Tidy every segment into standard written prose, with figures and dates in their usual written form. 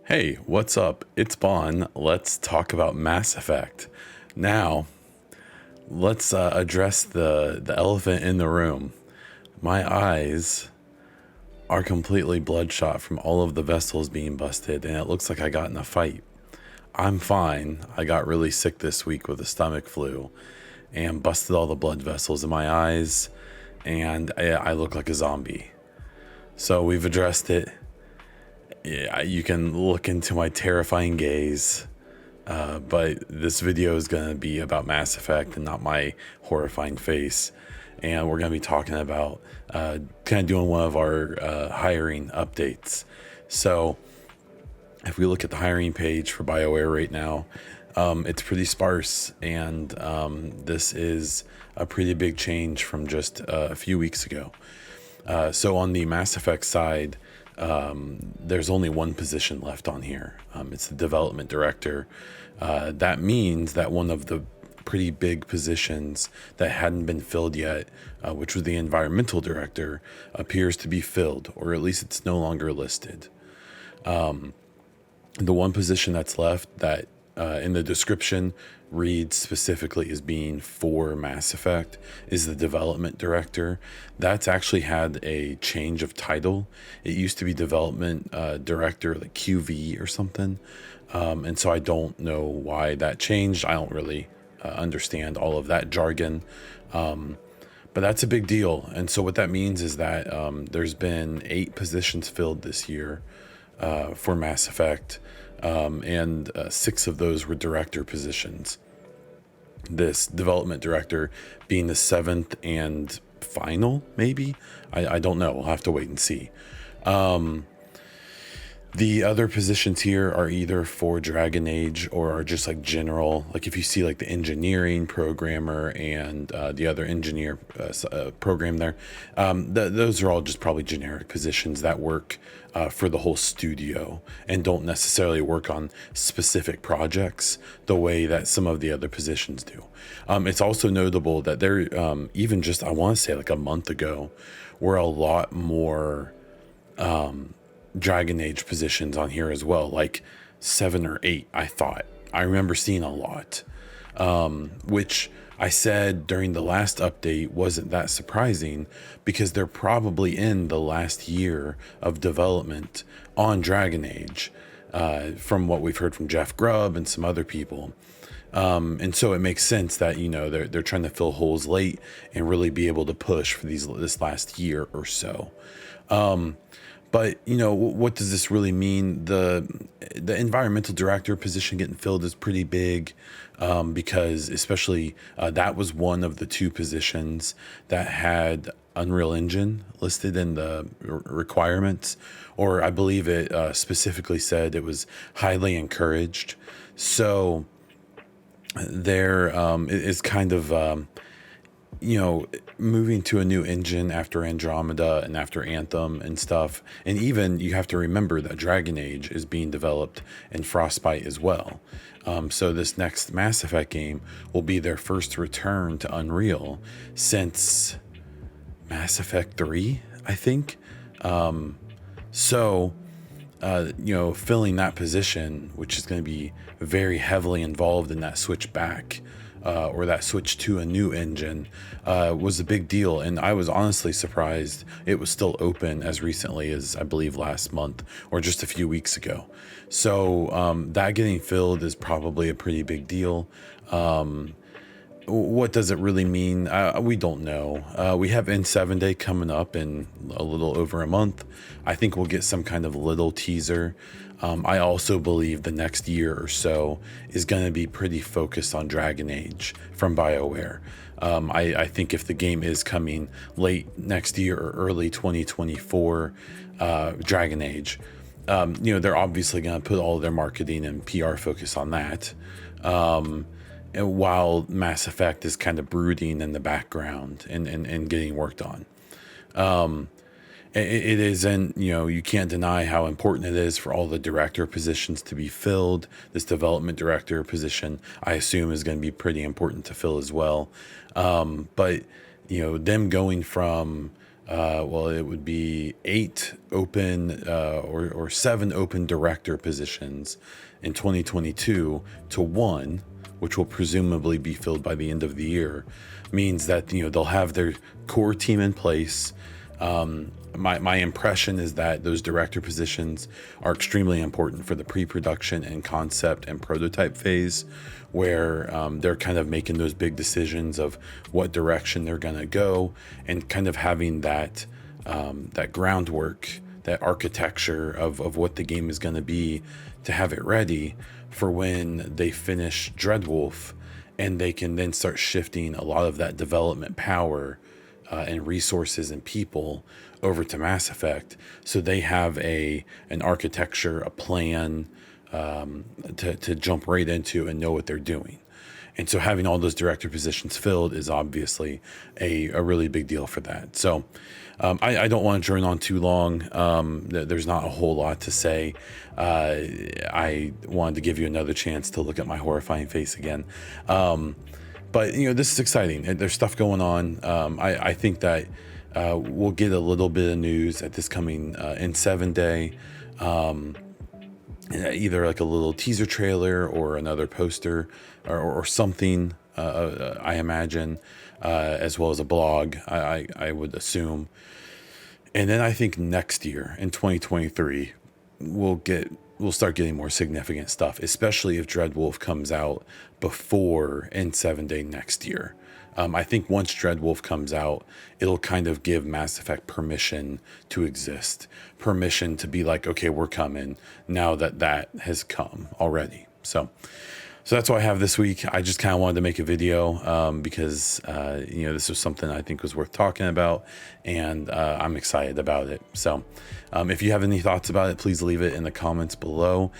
Hey, what's up? It's Bon. Let's talk about Mass Effect. Now, let's address the elephant in the room. My eyes are completely bloodshot from all of the vessels being busted, and it looks like I got in a fight. I'm fine. I got really sick this week with a stomach flu and busted all the blood vessels in my eyes, and I look like a zombie. So we've addressed it. Yeah, you can look into my terrifying gaze. But this video is going to be about Mass Effect and not my horrifying face. And we're going to be talking about kind of doing one of our hiring updates. So, if we look at the hiring page for BioWare right now, it's pretty sparse. And this is a pretty big change from just a few weeks ago. So, on the Mass Effect side, there's only one position left on here. It's the development director. That means that one of the pretty big positions that hadn't been filled yet, which was the environmental director, appears to be filled, or at least it's no longer listed. The one position that's left that in the description reads specifically as being for Mass Effect is the development director. That's actually had a change of title. It used to be development director, like QV or something. And so I don't know why that changed. I don't really understand all of that jargon. But that's a big deal. And so what that means is that there's been 8 positions filled this year for Mass Effect, and 6 of those were director positions. This development director being the 7th and final, maybe? I don't know. We'll have to wait and see. The other positions here are either for Dragon Age or are just like general. Like if you see like the engineering programmer and the other engineer program there, those are all just probably generic positions that work for the whole studio and don't necessarily work on specific projects the way that some of the other positions do. It's also notable that there, even just I want to say like a month ago, were a lot more Dragon Age positions on here as well, like 7 or 8. I thought I remember seeing a lot, which I said during the last update wasn't that surprising because they're probably in the last year of development on Dragon Age, from what we've heard from Jeff Grubb and some other people. And so it makes sense that they're trying to fill holes late and really be able to push for this last year or so. But what does this really mean? The environmental director position getting filled is pretty big, because especially that was one of the 2 positions that had Unreal Engine listed in the requirements, or I believe it specifically said it was highly encouraged. So there is kind of moving to a new engine after Andromeda and after Anthem and stuff. And even you have to remember that Dragon Age is being developed in Frostbite as well. So this next Mass Effect game will be their first return to Unreal since Mass Effect 3, I think. So filling that position, which is going to be very heavily involved in that switch back, or that switch to a new engine, was a big deal. And I was honestly surprised it was still open as recently as I believe last month or just a few weeks ago. So that getting filled is probably a pretty big deal. What does it really mean? We don't know. We have N7 Day coming up in a little over a month. I think we'll get some kind of little teaser. I also believe the next year or so is going to be pretty focused on Dragon Age from BioWare. I think if the game is coming late next year or early 2024, Dragon Age, they're obviously going to put all of their marketing and PR focus on that. And while Mass Effect is kind of brooding in the background and getting worked on. It isn't, you can't deny how important it is for all the director positions to be filled. This development director position, I assume, is going to be pretty important to fill as well. But them going from well, it would be 8 open or 7 open director positions in 2022 to 1, which will presumably be filled by the end of the year, means that they'll have their core team in place. My impression is that those director positions are extremely important for the pre-production and concept and prototype phase, where they're kind of making those big decisions of what direction they're going to go, and kind of having that groundwork, that architecture of what the game is going to be, to have it ready for when they finish Dreadwolf, and they can then start shifting a lot of that development power and resources and people over to Mass Effect, so they have an architecture, a plan to jump right into and know what they're doing. And so having all those director positions filled is obviously a really big deal for that. So I don't want to drone on too long. There's not a whole lot to say. I wanted to give you another chance to look at my horrifying face again. But this is exciting. There's stuff going on. I think that we'll get a little bit of news at this coming N7 day. Either like a little teaser trailer or another poster or something, I imagine, as well as a blog, I would assume. And then I think next year in 2023, we'll start getting more significant stuff, especially if Dreadwolf comes out before N7 Day next year. I think once Dreadwolf comes out, it'll kind of give Mass Effect permission to exist, permission to be like, okay, we're coming now that has come already. So that's what I have this week. I just kind of wanted to make a video because, this was something I think was worth talking about, and I'm excited about it. So if you have any thoughts about it, please leave it in the comments below.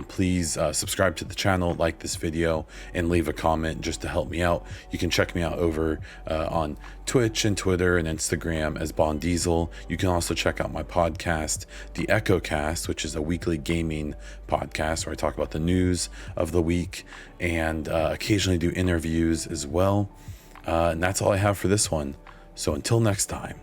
Please subscribe to the channel, like this video, and leave a comment just to help me out. You can check me out over on Twitch and Twitter and Instagram as Bond Diesel. You can also check out my podcast, The EchoCast, which is a weekly gaming podcast where I talk about the news of the week and occasionally do interviews as well. And that's all I have for this one. So until next time.